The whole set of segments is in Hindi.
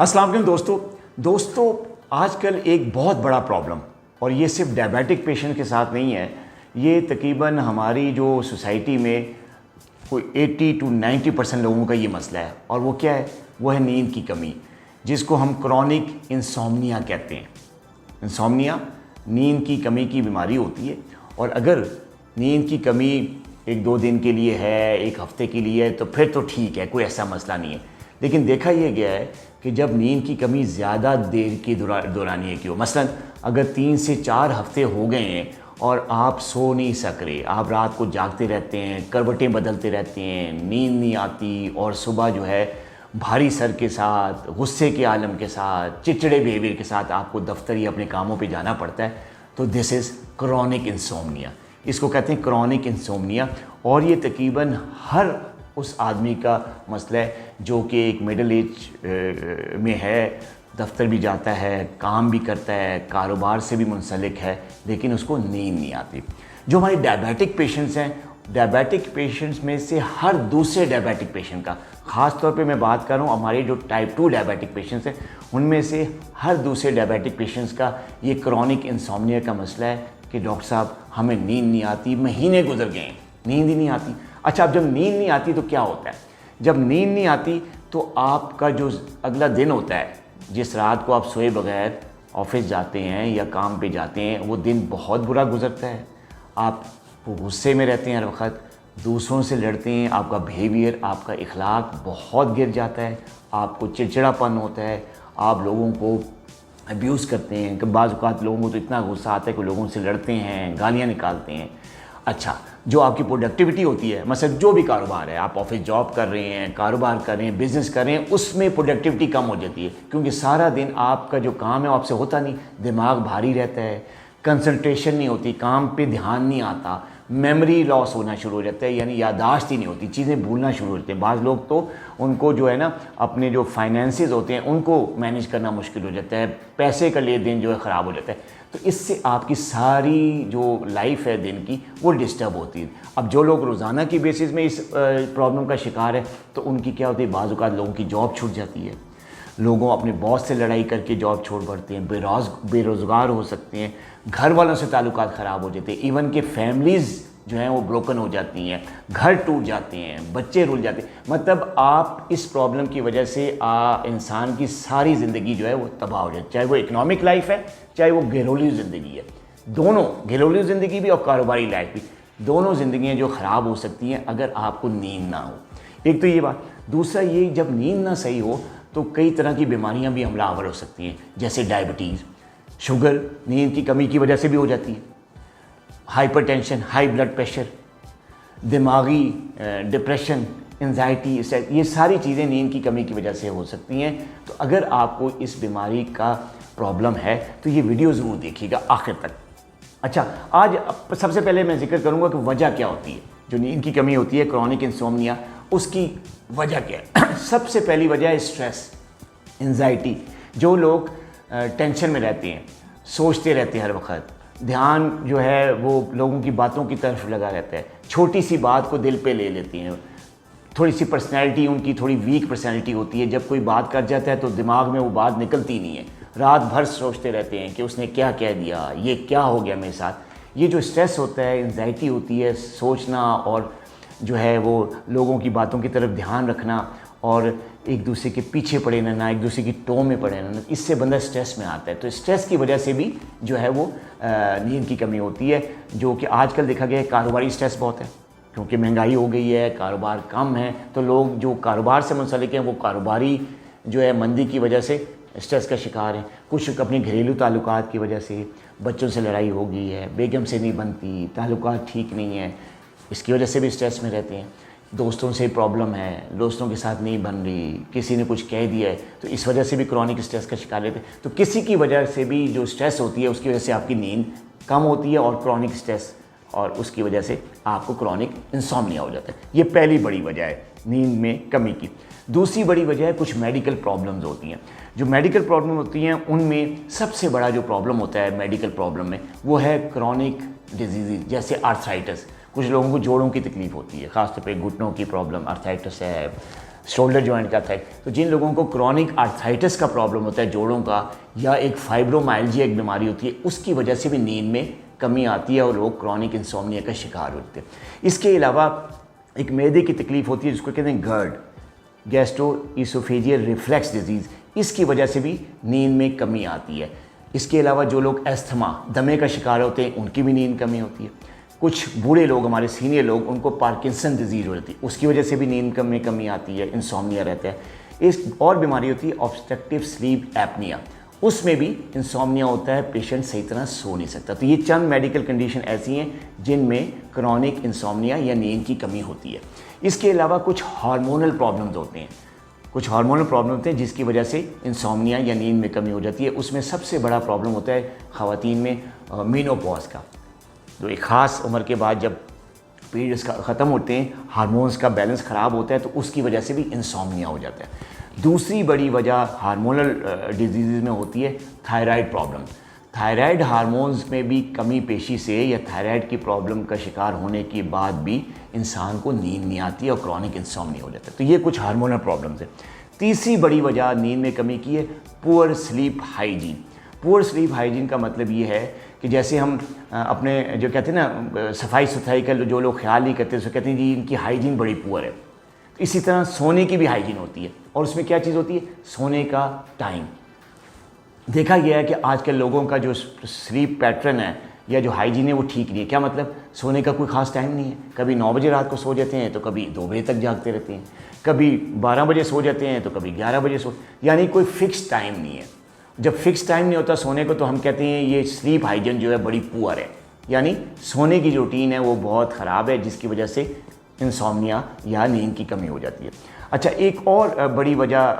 अस्सलाम वालेकुम दोस्तों आजकल एक बहुत बड़ा प्रॉब्लम, और ये सिर्फ डायबिटिक पेशेंट के साथ नहीं है, ये तकरीबन हमारी जो सोसाइटी में कोई 80 to 90% लोगों का ये मसला है। और वो क्या है? वो है नींद की कमी, जिसको हम क्रॉनिक इंसोम्निया कहते हैं। इंसोम्निया नींद की कमी की बीमारी होती है, और अगर नींद की कमी 1-2 दिन के लिए है, 1 हफ्ते के लिए है, तो फिर तो ठीक है, कोई ऐसा मसला नहीं है। लेकिन देखा यह गया है कि जब नींद की कमी ज़्यादा देर की दौरानिए की हो, मसलन अगर 3 से 4 हफ्ते हो गए हैं और आप सो नहीं सक रहे, आप रात को जागते रहते हैं, करवटें बदलते रहते हैं, नींद नहीं आती, और सुबह जो है भारी सर के साथ, गुस्से के आलम के साथ, चिड़चिड़े बिहेवियर के साथ आपको दफ्तर या अपने कामों पे जाना पड़ता है, तो दिस इज़ क्रॉनिक इंसोम्निया। इसको कहते हैं क्रॉनिक इंसोम्निया। और ये तकरीबन हर उस आदमी का मसला है जो कि एक मिडिल एज में है, दफ्तर भी जाता है, काम भी करता है, कारोबार से भी मुंसलिक है, लेकिन उसको नींद नहीं आती। जो हमारे डायबिटिक पेशेंट्स हैं, डायबिटिक पेशेंट्स में से हर दूसरे डायबिटिक पेशेंट का, ख़ास तौर पे मैं बात कर रहा हूँ हमारे जो टाइप 2 डायबिटिक पेशेंट्स हैं, उनमें से हर दूसरे डायबिटिक पेशेंट्स का ये क्रॉनिक इंसोम्निया का मसला है कि डॉक्टर साहब हमें नींद नहीं आती, महीने गुजर गए हैं, नींद ही नहीं आती। अच्छा, अब जब नींद नहीं आती तो क्या होता है? जब नींद नहीं आती तो आपका जो अगला दिन होता है, जिस रात को आप सोए बगैर ऑफिस जाते हैं या काम पे जाते हैं, वो दिन बहुत बुरा गुजरता है। आप गुस्से में रहते हैं हर वक्त, दूसरों से लड़ते हैं, आपका बिहेवियर, आपका इखलाक बहुत गिर जाता है, आपको चिड़चिड़ापन होता है, आप लोगों को अब्यूज़ करते हैं। कि बाज़ औक़ात लोगों को तो इतना गुस्सा आता है कि लोगों से लड़ते हैं, गालियाँ निकालते हैं। अच्छा, जो आपकी प्रोडक्टिविटी होती है, मतलब जो भी कारोबार है, आप ऑफिस जॉब कर रहे हैं, कारोबार कर रहे हैं, बिज़नेस कर रहे हैं, उसमें प्रोडक्टिविटी कम हो जाती है, क्योंकि सारा दिन आपका जो काम है वो आपसे होता नहीं, दिमाग भारी रहता है, कंसंट्रेशन नहीं होती, काम पे ध्यान नहीं आता, मेमोरी लॉस होना शुरू हो जाता है, यानी यादाश्त ही नहीं होती, चीज़ें भूलना शुरू हो जाते हैं। बाज़ लोग तो उनको जो है ना, अपने जो फाइनेंसेस होते हैं उनको मैनेज करना मुश्किल हो जाता है, पैसे का लेन देन जो है ख़राब हो जाता है। तो इससे आपकी सारी जो लाइफ है दिन की, वो डिस्टर्ब होती है। अब जो लोग रोज़ाना की बेसिस में इस प्रॉब्लम का शिकार है, तो उनकी क्या होती है, बाज़ औक़ात लोगों की जॉब छूट जाती है, लोगों अपने बॉस से लड़ाई करके जॉब छोड़ पड़ते हैं, बेरोज़गार हो सकते हैं, घर वालों से ताल्लुकात ख़राब हो जाते हैं, इवन के फैमिलीज़ जो हैं वो ब्रोकन हो जाती हैं, घर टूट जाते हैं, बच्चे रुल जाते हैं। मतलब आप इस प्रॉब्लम की वजह से इंसान की सारी ज़िंदगी जो है वो तबाह हो जाती है, चाहे वो इकनॉमिक लाइफ है, चाहे वो घरेलू ज़िंदगी है। दोनों, घरेलू ज़िंदगी भी और कारोबारी लाइफ भी, दोनों ज़िंदगियाँ जो ख़राब हो सकती हैं अगर आपको नींद ना हो। एक तो ये बात। दूसरा ये, जब नींद ना सही हो तो कई तरह की बीमारियाँ भी हमलावर हो सकती हैं, जैसे डायबिटीज़, शुगर नींद की कमी की वजह से भी हो जाती है, हाइपरटेंशन, हाई ब्लड प्रेशर, दिमागी डिप्रेशन, एंजाइटी, ये सारी चीज़ें नींद की कमी की वजह से हो सकती हैं। तो अगर आपको इस बीमारी का प्रॉब्लम है तो ये वीडियो ज़रूर देखिएगा आखिर तक। अच्छा, आज सबसे पहले मैं जिक्र करूँगा कि वजह क्या होती है जो नींद की कमी होती है, क्रॉनिक इंसोम्निया, उसकी वजह क्या है। सबसे पहली वजह है स्ट्रेस, एंजाइटी। जो लोग टेंशन में रहते हैं, सोचते रहते हैं हर वक्त, ध्यान जो है वो लोगों की बातों की तरफ लगा रहता है, छोटी सी बात को दिल पे ले लेती हैं, थोड़ी सी पर्सनैलिटी उनकी थोड़ी वीक पर्सनैलिटी होती है, जब कोई बात कर जाता है तो दिमाग में वो बात निकलती नहीं है, रात भर सोचते रहते हैं कि उसने क्या कह दिया, ये क्या हो गया मेरे साथ। ये जो स्ट्रेस होता है, एंजाइटी होती है, सोचना और जो है वो लोगों की बातों की तरफ ध्यान रखना और एक दूसरे के पीछे पड़े रहना, एक दूसरे की टो में पड़े रहना, इससे बंदा स्ट्रेस में आता है। तो स्ट्रेस की वजह से भी जो है वो नींद की कमी होती है, जो कि आजकल देखा गया है कारोबारी स्ट्रेस बहुत है, क्योंकि महंगाई हो गई है, कारोबार कम है, तो लोग जो कारोबार से मुंसलिक हैं वो कारोबारी जो है मंदी की वजह से स्ट्रेस का शिकार हैं। कुछ अपने घरेलू ताल्लुकात की वजह से, बच्चों से लड़ाई हो गई है, बेगम से नहीं बनती, ताल्लुकात ठीक नहीं है, इसकी वजह से भी स्ट्रेस में रहते हैं। दोस्तों से प्रॉब्लम है, दोस्तों के साथ नहीं बन रही, किसी ने कुछ कह दिया है, तो इस वजह से भी क्रॉनिक स्ट्रेस का शिकार रहते हैं। तो किसी की वजह से भी जो स्ट्रेस होती है उसकी वजह से आपकी नींद कम होती है, और क्रॉनिक स्ट्रेस, और उसकी वजह से आपको क्रॉनिक इंसोम्निया हो जाता है। ये पहली बड़ी वजह है नींद में कमी की। दूसरी बड़ी वजह है कुछ मेडिकल प्रॉब्लम्स होती हैं। जो मेडिकल प्रॉब्लम होती हैं उनमें सबसे बड़ा जो प्रॉब्लम होता है मेडिकल प्रॉब्लम में, वो है क्रॉनिक डिजीज़, जैसे आर्थराइटिस। कुछ लोगों को जोड़ों की तकलीफ़ होती है, ख़ासतौर पे घुटनों की प्रॉब्लम, आर्थराइटिस है, शोल्डर जॉइंट का था। तो जिन लोगों को क्रॉनिक आर्थराइटिस का प्रॉब्लम होता है जोड़ों का, या एक फाइब्रोमाइल्जिया एक बीमारी होती है, उसकी वजह से भी नींद में कमी आती है और लोग क्रॉनिक इंसोम्निया का शिकार होते हैं। इसके अलावा एक मैदे की तकलीफ होती है जिसको कहते हैं गर्ड, गैस्ट्रोइसोफेजियल रिफ्लेक्स डिजीज़, इसकी वजह से भी नींद में कमी आती है। इसके अलावा जो लोग एस्थमा, दमे का शिकार होते हैं, उनकी भी नींद कमी होती है। कुछ बूढ़े लोग, हमारे सीनियर लोग, उनको पार्किंसन डिजीज़ हो जाती है, उसकी वजह से भी नींद में कमी आती है, इंसोम्निया रहता है। एक और बीमारी होती है ऑब्स्ट्रक्टिव स्लीप एपनिया, उसमें भी इंसोम्निया होता है, पेशेंट सही तरह सो नहीं सकता। तो ये चंद मेडिकल कंडीशन ऐसी हैं जिनमें क्रॉनिक इंसोम्निया या नींद की कमी होती है। इसके अलावा कुछ हार्मोनल प्रॉब्लम्स होते हैं, कुछ हार्मोनल प्रॉब्लम होते हैं जिसकी वजह से इंसोम्निया या नींद में कमी हो जाती है। उसमें सबसे बड़ा प्रॉब्लम होता है ख़वातीन में मेनोपॉज का। तो एक ख़ास उम्र के बाद जब पीरियड्स ख़त्म होते हैं, हार्मोन्स का बैलेंस ख़राब होता है, तो उसकी वजह से भी इंसोम्निया हो जाता है। दूसरी बड़ी वजह हार्मोनल डिजीज़ में होती है थायराइड प्रॉब्लम। थायराइड हार्मोन्स में भी कमी पेशी से या थायराइड की प्रॉब्लम का शिकार होने के बाद भी इंसान को नींद नहीं आती है और क्रॉनिक इंसोम्निया हो जाता है। तो ये कुछ हार्मोनल प्रॉब्लम्स हैं। तीसरी बड़ी वजह नींद में कमी की है poor sleep hygiene. Poor sleep hygiene का मतलब ये है कि जैसे हम अपने जो कहते हैं ना सफाई सुथराई का जो लोग ख्याल नहीं करते, उसको कहते हैं जी इनकी हाइजीन बड़ी पुअर है। इसी तरह सोने की भी हाइजीन होती है, और उसमें क्या चीज़ होती है, सोने का टाइम। देखा गया है कि आजकल लोगों का जो स्लीप पैटर्न है या जो हाइजीन है वो ठीक नहीं है। क्या मतलब, सोने का कोई ख़ास टाइम नहीं है। कभी 9 बजे रात को सो जाते हैं तो कभी 2 बजे तक जागते रहते हैं, कभी 12 बजे सो जाते हैं तो कभी 11 बजे सो, यानी कोई फ़िक्स टाइम नहीं है। जब फिक्स टाइम नहीं होता सोने को तो हम कहते हैं ये स्लीप हाइजीन जो है बड़ी पुअर है, यानी सोने की जो रूटीन है वो बहुत ख़राब है, जिसकी वजह से इंसोम्निया या नींद की कमी हो जाती है। अच्छा, एक और बड़ी वजह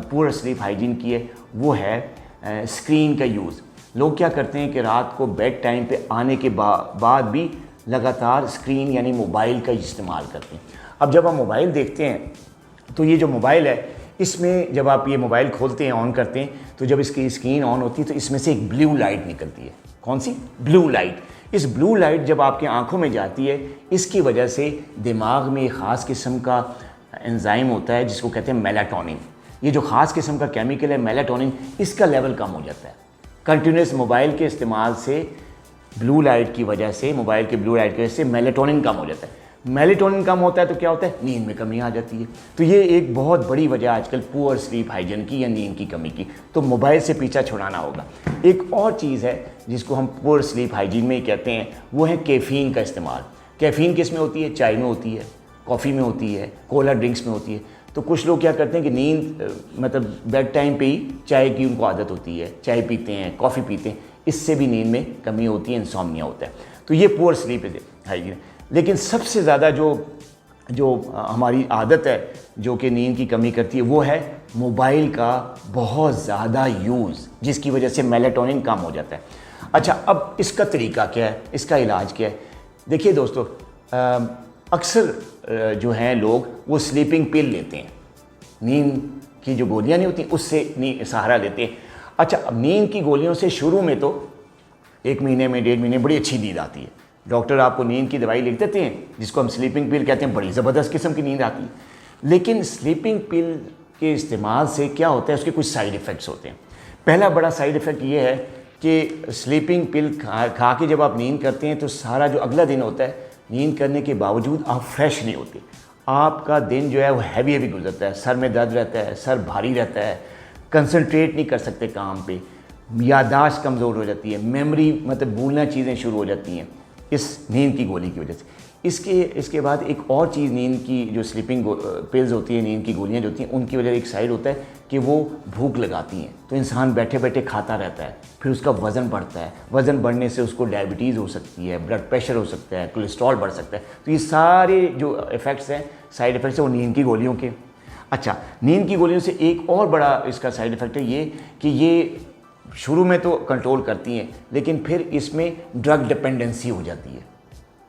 पुअर स्लीप हाइजीन की है, वो है स्क्रीन का यूज़। लोग क्या करते हैं कि रात को बेड टाइम पे आने के बाद भी लगातार स्क्रीन यानी मोबाइल का इस्तेमाल करते हैं। अब जब हम मोबाइल देखते हैं तो ये जो मोबाइल है, इसमें जब आप ये मोबाइल खोलते हैं, ऑन करते हैं, तो जब इसकी स्क्रीन ऑन होती है तो इसमें से एक ब्लू लाइट निकलती है। कौन सी? Blue light. इस ब्लू लाइट जब आपकी आंखों में जाती है, इसकी वजह से दिमाग में एक ख़ास किस्म का एंजाइम होता है जिसको कहते हैं मेलाटोनिन। ये जो ख़ास किस्म का केमिकल है मेलाटोनिन, इसका लेवल कम हो जाता है। कंटिन्यूस मोबाइल के इस्तेमाल से ब्लू लाइट की वजह से, मोबाइल के ब्लू लाइट की वजह से मेलाटोनिन कम हो जाता है। मेलाटोनिन कम होता है तो क्या होता है, नींद में कमी आ जाती है। तो ये एक बहुत बड़ी वजह आजकल पुअर स्लीप हाइजीन की या नींद की कमी की। तो मोबाइल से पीछा छुड़ाना होगा। एक और चीज़ है जिसको हम पुअर स्लीप हाइजीन में ही कहते हैं, वो है कैफ़ीन का इस्तेमाल। कैफ़ीन किस में होती है? चाय में होती है, कॉफ़ी में होती है, कोला ड्रिंक्स में होती है। तो कुछ लोग क्या करते हैं कि नींद मतलब बेड टाइम पे ही चाय की उनको आदत होती है, चाय पीते हैं, कॉफ़ी पीते हैं, इससे भी नींद में कमी होती है, इंसोम्निया होता है। तो ये पुअर स्लीप हाइजीन। लेकिन सबसे ज़्यादा जो हमारी आदत है जो कि नींद की कमी करती है, वो है मोबाइल का बहुत ज़्यादा यूज़, जिसकी वजह से मेलाटोनिन कम हो जाता है। अच्छा, अब इसका तरीका क्या है, इसका इलाज क्या है? देखिए दोस्तों, अक्सर जो हैं लोग वो स्लीपिंग पिल लेते हैं, नींद की जो गोलियां नहीं होती उससे सहारा लेते हैं। अच्छा, अब नींद की गोलियों से शुरू में तो 1 महीने में, 1.5 महीने बड़ी अच्छी नींद आती है। डॉक्टर आपको नींद की दवाई लिख देते हैं जिसको हम स्लीपिंग पिल कहते हैं, बड़ी ज़बरदस्त किस्म की नींद आती है। लेकिन स्लीपिंग पिल के इस्तेमाल से क्या होता है, उसके कुछ साइड इफ़ेक्ट्स होते हैं। पहला बड़ा साइड इफ़ेक्ट ये है कि स्लीपिंग पिल खा के जब आप नींद करते हैं तो सारा जो अगला दिन होता है, नींद करने के बावजूद आप फ्रेश नहीं होते। आपका दिन जो है वो हैवी गुजरता है, सर में दर्द रहता है, सर भारी रहता है, कंसंट्रेट नहीं कर सकते काम पे, याददाश्त कमज़ोर हो जाती है, मेमोरी मतलब भूलना चीज़ें शुरू हो जाती हैं इस नींद की गोली की वजह से। इसके बाद एक और चीज़, नींद की जो स्लीपिंग पिल्स होती हैं, नींद की गोलियां जो होती हैं, उनकी वजह एक साइड होता है कि वो भूख लगाती हैं। तो इंसान बैठे बैठे खाता रहता है, फिर उसका वज़न बढ़ता है। वज़न बढ़ने से उसको डायबिटीज़ हो सकती है, ब्लड प्रेशर हो सकता है, कोलेस्ट्रॉल बढ़ सकता है। तो ये सारे जो इफ़ेक्ट्स हैं, साइड इफ़ेक्ट्स हैं, वो नींद की गोलियों के। अच्छा, नींद की गोलियों से एक और बड़ा इसका साइड इफ़ेक्ट है ये कि ये शुरू में तो कंट्रोल करती हैं, लेकिन फिर इसमें ड्रग डिपेंडेंसी हो जाती है।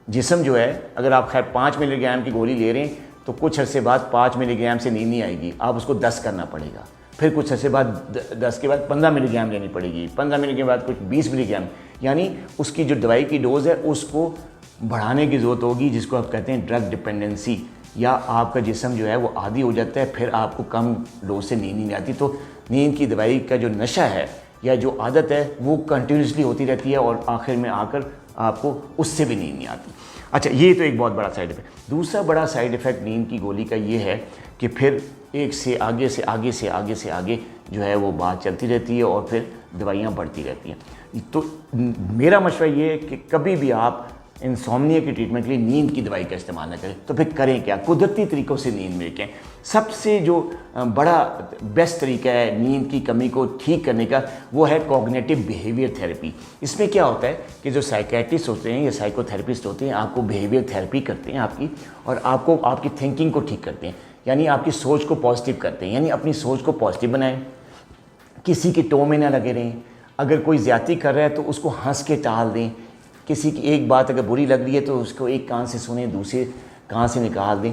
जिस्म जो है, अगर आप खैर 5 मिलीग्राम की गोली ले रहे हैं तो कुछ अरसे बाद 5 मिलीग्राम से नींद नहीं आएगी, आप उसको 10 करना पड़ेगा। फिर कुछ अरसे बाद 10 के बाद 15 मिलीग्राम लेनी पड़ेगी, 15 मिलीग्राम के बाद कुछ 20 मिलीग्राम, यानी उसकी जो दवाई की डोज़ है उसको बढ़ाने की ज़रूरत होगी, जिसको आप कहते हैं ड्रग डिपेंडेंसी। या आपका जिस्म जो है वो आदी हो जाता है, फिर आपको कम डोज से नींद नहीं आती। तो नींद की दवाई का जो नशा है या जो आदत है वो कंटिन्यूसली होती रहती है और आखिर में आकर आपको उससे भी नींद नहीं आती। अच्छा, ये तो एक बहुत बड़ा साइड इफ़ेक्ट। दूसरा बड़ा साइड इफ़ेक्ट नींद की गोली का ये है कि फिर एक से आगे से आगे से आगे से आगे जो है वो बात चलती रहती है और फिर दवाइयाँ बढ़ती रहती हैं। तो मेरा मशवरा ये है कि कभी भी आप इंसोम्निया की ट्रीटमेंट के लिए नींद की दवाई का इस्तेमाल ना करें। तो फिर करें क्या? कुदरती तरीक़ों से नींद में लें। सबसे जो बड़ा बेस्ट तरीका है नींद की कमी को ठीक करने का वो है कॉग्निटिव बिहेवियर थेरेपी। इसमें क्या होता है कि जो साइकेट्रिस्ट होते हैं या साइकोथेरेपिस्ट होते हैं आपको बिहेवियर थेरेपी करते हैं आपकी, और आपको आपकी थिंकिंग को ठीक करते हैं, यानी आपकी सोच को पॉजिटिव करते हैं। यानी अपनी सोच को पॉजिटिव बनाएं, किसी के टो में ना लगे रहें। अगर कोई ज़्यादती कर रहा है तो उसको हंस के टाल दें। किसी की एक बात अगर बुरी लग रही है तो उसको एक कान से सुने, दूसरे कान से निकाल दें।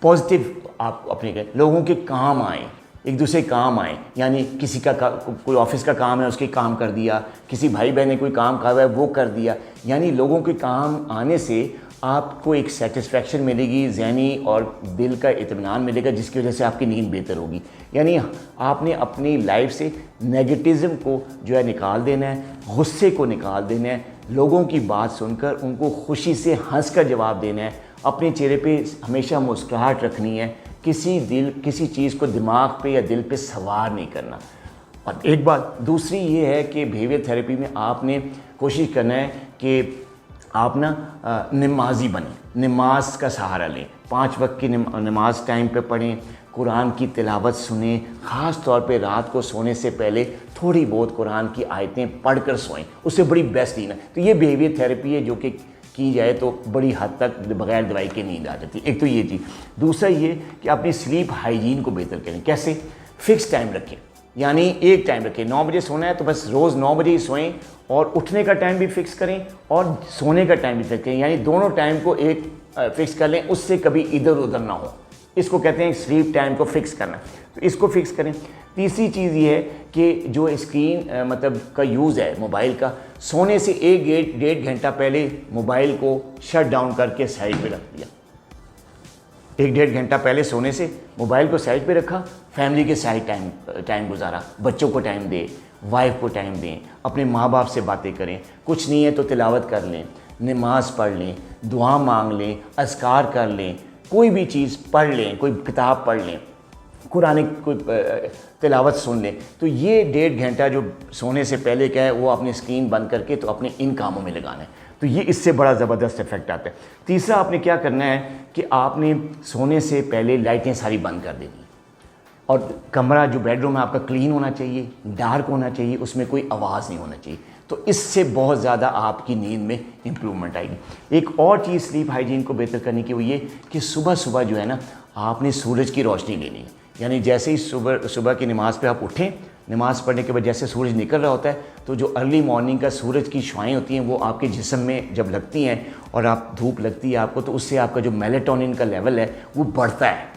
पॉजिटिव आप अपने लोगों के काम आएँ, एक दूसरे काम आएँ। यानी किसी का कोई ऑफिस का काम है उसके काम कर दिया, किसी भाई बहन ने कोई काम कहा है वो कर दिया। यानी लोगों के काम आने से आपको एक सेटिस्फेक्शन मिलेगी, ज़हनी और दिल का इत्मीनान मिलेगा, जिसकी वजह से आपकी नींद बेहतर होगी। यानी आपने अपनी लाइफ से नेगेटिज़म को जो है निकाल देना है, गुस्से को निकाल देना है, लोगों की बात सुनकर उनको खुशी से हंस कर जवाब देना है, अपने चेहरे पे हमेशा मुस्कुराहट रखनी है, किसी चीज़ को दिमाग पे या दिल पे सवार नहीं करना। और एक बात दूसरी ये है कि बिहेवियर थेरेपी में आपने कोशिश करना है कि आप ना नमाजी बने, नमाज का सहारा लें, 5 वक्त की नमाज टाइम पे पढ़ें, कुरान की तिलावत सुने, ख़ास तौर पे रात को सोने से पहले थोड़ी बहुत कुरान की आयतें पढ़कर सोएं, उससे बड़ी बेस्ट नींद है। तो ये बिहेवियर थेरेपी है जो कि की जाए तो बड़ी हद तक बग़ैर दवाई के नींद आ जाती है। एक तो ये चीज़। दूसरा ये कि अपनी स्लीप हाइजीन को बेहतर करें। कैसे? फ़िक्स टाइम रखें, यानी एक टाइम रखें। 9 बजे सोना है तो बस रोज़ 9 बजे ही सोएं, और उठने का टाइम भी फिक्स करें और सोने का टाइम भी फिक्स करें। यानी दोनों टाइम को एक फिक्स कर लें, उससे कभी इधर उधर ना हो। इसको कहते हैं स्लीप टाइम को फिक्स करना। तो इसको फिक्स करें। तीसरी चीज़ ये है कि जो स्क्रीन मतलब का यूज़ है मोबाइल का, सोने से 1-1.5 घंटा पहले मोबाइल को शट डाउन करके साइड पे रख दिया। 1-1.5 घंटा पहले सोने से मोबाइल को साइड पे रखा, फैमिली के साथ टाइम गुजारा, बच्चों को टाइम दें, वाइफ को टाइम दें, अपने माँ बाप से बातें करें, कुछ नहीं है तो तिलावत कर लें, नमाज पढ़ लें, दुआ मांग लें, अज़कार कर लें, कोई भी चीज़ पढ़ लें, कोई किताब पढ़ लें, कुरान कोई तिलावत सुन लें। तो ये 1.5 घंटा जो सोने से पहले क्या है वो अपनी स्क्रीन बंद करके तो अपने इन कामों में लगाना है। तो ये इससे बड़ा ज़बरदस्त इफेक्ट आता है। तीसरा आपने क्या करना है कि आपने सोने से पहले लाइटें सारी बंद कर देनी, और कमरा जो बेडरूम है आपका क्लीन होना चाहिए, डार्क होना चाहिए, उसमें कोई आवाज़ नहीं होना चाहिए। तो इससे बहुत ज़्यादा आपकी नींद में इम्प्रूवमेंट आएगी। एक और चीज़ स्लीप हाइजीन को बेहतर करने की वो ये कि सुबह सुबह जो है ना आपने सूरज की रोशनी लेनी है। यानी जैसे ही सुबह की नमाज़ पे आप उठें, नमाज़ पढ़ने के बाद जैसे सूरज निकल रहा होता है तो जो अर्ली मॉर्निंग का सूरज की शुआएँ होती हैं वो आपके जिस्म में जब लगती हैं और आप धूप लगती है आपको, तो उससे आपका जो मेलेटोनिन का लेवल है वो बढ़ता है।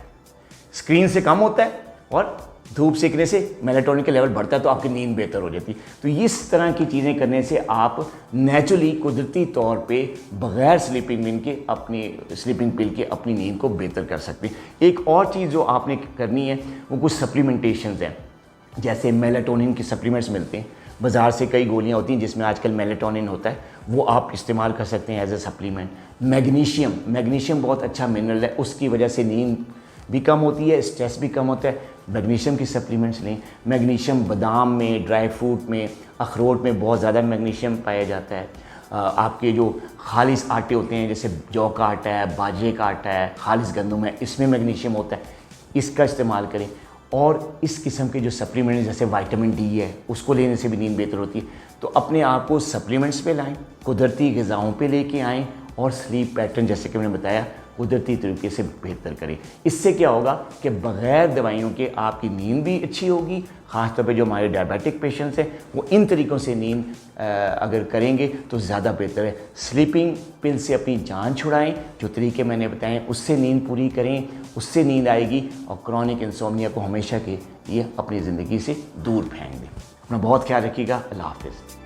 स्क्रीन से कम होता है और धूप सेकने से मेलेटोनिन का लेवल बढ़ता है, तो आपकी नींद बेहतर हो जाती है। तो इस तरह की चीज़ें करने से आप नेचुरली कुदरती तौर पे बग़ैर स्लीपिंग पिल के अपनी नींद को बेहतर कर सकते हैं। एक और चीज़ जो आपने करनी है वो कुछ सप्लीमेंटेशंस हैं, जैसे मेलेटोनिन के सप्लीमेंट्स मिलते हैं बाज़ार से, कई गोलियाँ होती हैं जिसमें आजकल मेलेटोनिन होता है, वो आप इस्तेमाल कर सकते हैं एज ए सप्लीमेंट। मैग्नीशियम बहुत अच्छा मिनरल है, उसकी वजह से नींद भी कम होती है, स्ट्रेस भी कम होता है। मैग्नीशियम की सप्लीमेंट्स लें। मैग्नीशियम बादाम में, ड्राई फ्रूट में, अखरोट में बहुत ज़्यादा मैग्नीशियम पाया जाता है। आपके जो खालिस आटे होते हैं जैसे जौ का आटा है, बाजरे का आटा है, खालिस गंदम है, इसमें मैग्नीशियम होता है, इसका इस्तेमाल करें। और इस किस्म के जो सप्लीमेंट्स जैसे विटामिन डी है उसको लेने से भी नींद बेहतर होती है। तो अपने आप को सप्लीमेंट्स पे लाएं, कुदरती ग़िज़ाओं पे लेके आएँ और स्लीप पैटर्न जैसे कि मैंने बताया कुदरती तरीके से बेहतर करें। इससे क्या होगा कि बग़ैर दवाइयों के आपकी नींद भी अच्छी होगी। ख़ासतौर पे जो हमारे डायबिटिक पेशेंट्स हैं वो इन तरीक़ों से नींद अगर करेंगे तो ज़्यादा बेहतर है। स्लीपिंग पिल से अपनी जान छुड़ाएं, जो तरीके मैंने बताए उससे नींद पूरी करें, उससे नींद आएगी और क्रॉनिक इंसोम्निया को हमेशा के लिए अपनी ज़िंदगी से दूर फेंक दें। अपना बहुत ख्याल रखिएगा। अल्लाह हाफ़िज़।